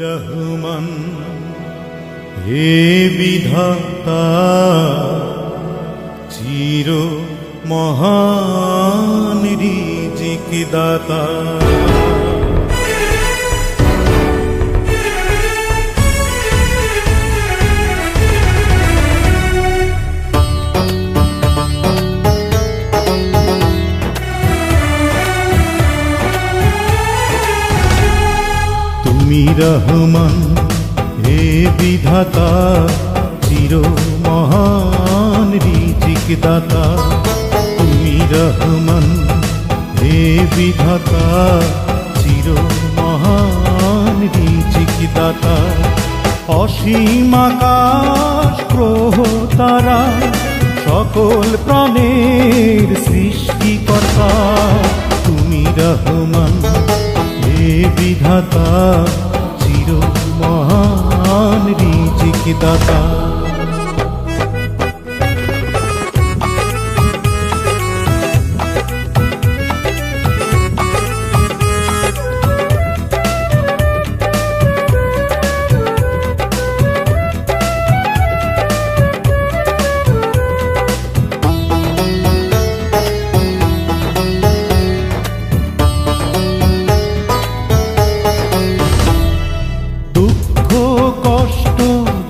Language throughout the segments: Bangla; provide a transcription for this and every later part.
রহমান হে বিধাতা চির মহান রিজিক দাতা। তুমি রহমান হে বিধাতা চির মহান রিজিক দাতা। তুমি রহমান হে বিধাতা চির মহান রিজিক দাতা। অসীম আকাশ গ্রহ তারা সকল প্রাণের সৃষ্টিকর্তা। তুমি রহমান হে বিধাতা চির মহান রিজিক দাতা।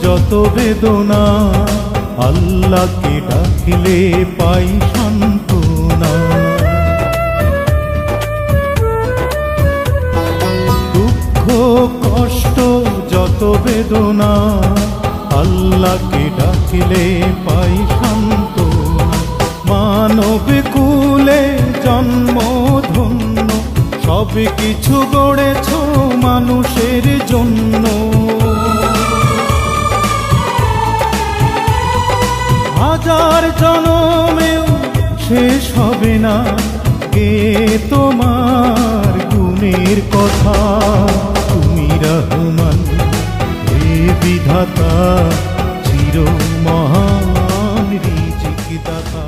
যত বেদনা আল্লাহকে ডাকলে পাই সান্ত্বনা। দুঃখ কষ্ট যত বেদনা আল্লাহকে ডাকলে পাই সান্ত্বনা। মানব কুলে জন্ম ধন্য সব কিছু গড়েছ মানুষের জন্য। হাজার জনমেও শেষ হবে না কে তোমার গুণের কথা। তুমি রহমান হে বিধাতা চির মহান রিজিক দাতা।